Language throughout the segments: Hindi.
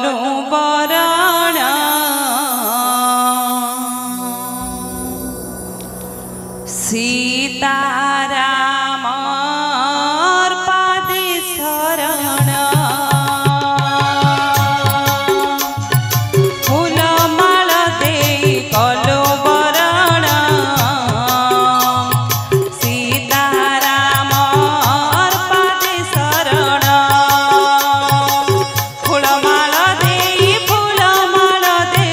कलु बरण सीताराम पादे शरण फूलमाल दे कलु बरण सीताराम पादे शरण फूलमाल दे फूलमाल दे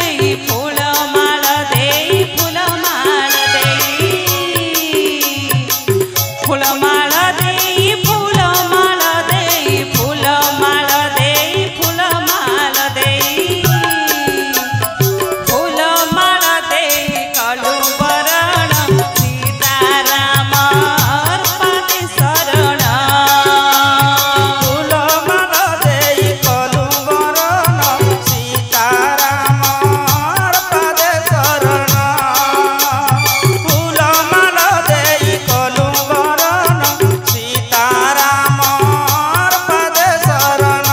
फूलमाल दे फूलमाल दे फूलमाल दे फूलमाल दे फूलमाल दे फूलमाल दे फूलमाल दे कलु बरण सीताराम पादे शरण फूलमाल देई कलु बरण सीताराम पादे शरण फूलमाल देई कलु बरण सीताराम पादे शरण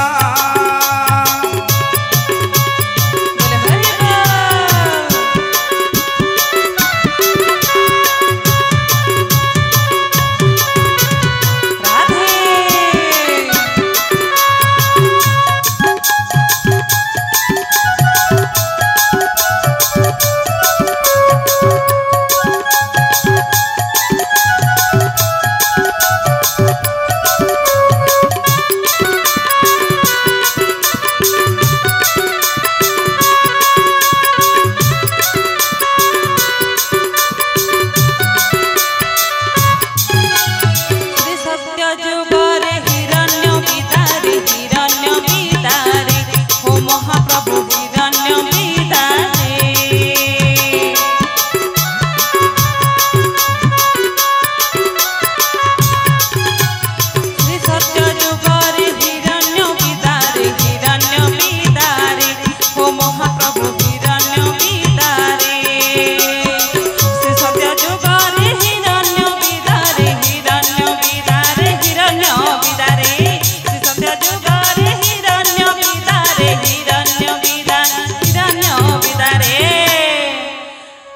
श्री सत्य जुगरे हिरण्य बिदारे हो महाप्रभु हिरण्य बिदारे श्री सत्य जुगरे हिरण्य बिदारे हो महाप्रभु हिरण्य बिदारे श्री सत्य जुगरे हिरण्य बिदारे श्री सत्य जुगरे हिरण्य बिदारे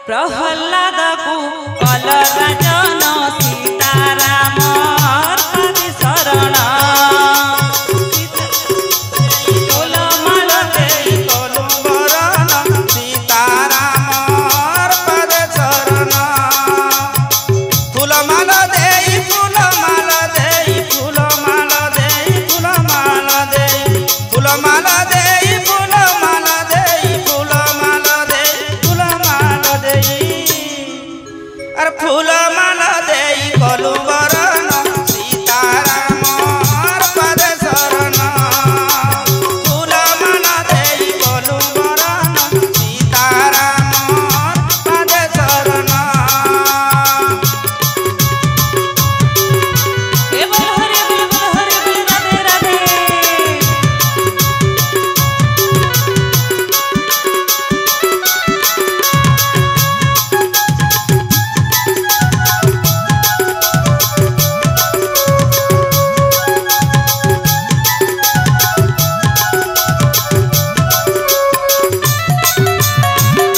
प्रहलाद को कल राजन सीताराम पादे शरण फूलमाल देई कलु बरण सीताराम पादे शरण फूलमाल देई फूलमाल देई फूलमाल देई फूलमाल देई फूलमाल देई फूलमाल देई फूलमाल देई फूलमाल देई अरे फूलमाल देई कलु बरण सीताराम पादे शरण फूलमाल देई कलु बरण सीताराम पादे शरण हे बोल हरे बोल राधे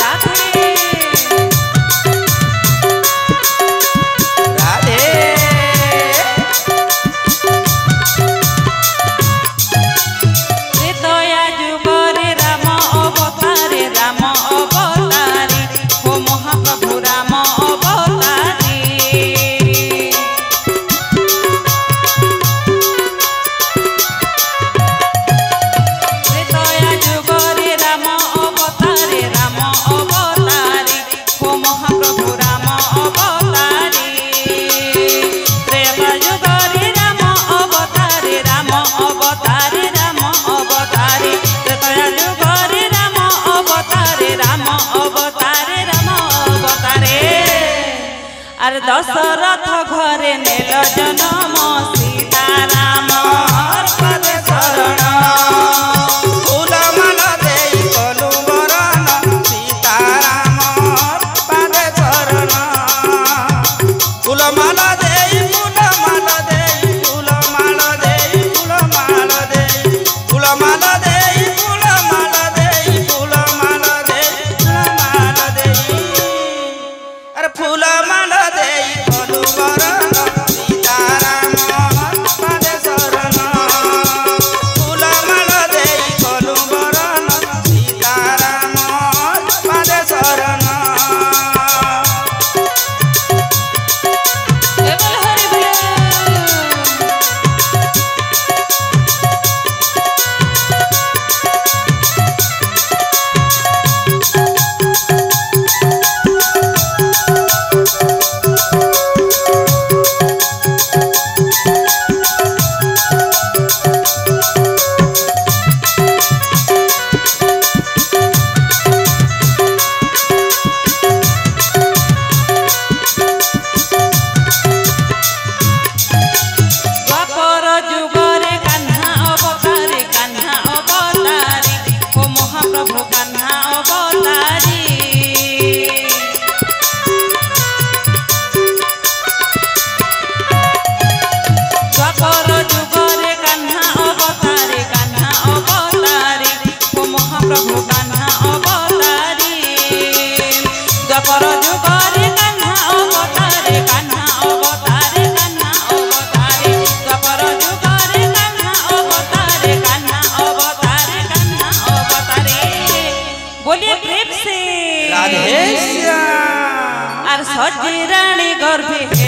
राधे राधे त्रेतया जुगरे राम अवतारे हो महाप्रभु राम अवतारे त्रेतया जुगरे राम अवतारे हो महाप्रभु राम अवतारे त्रेता जुगरे राम अवतारे त्रेतया जुगरे राम अवतारे अरे दशरथ घरे नेल जन्म सीताराम पादे शरण फूलमाल देई कलु बरण सीताराम पादे शरण फूलमाल देई फूलमाल देई फूलमाल देई फूलमाल देई फूलमाल देई फूलमाल छठी रानी गर्भी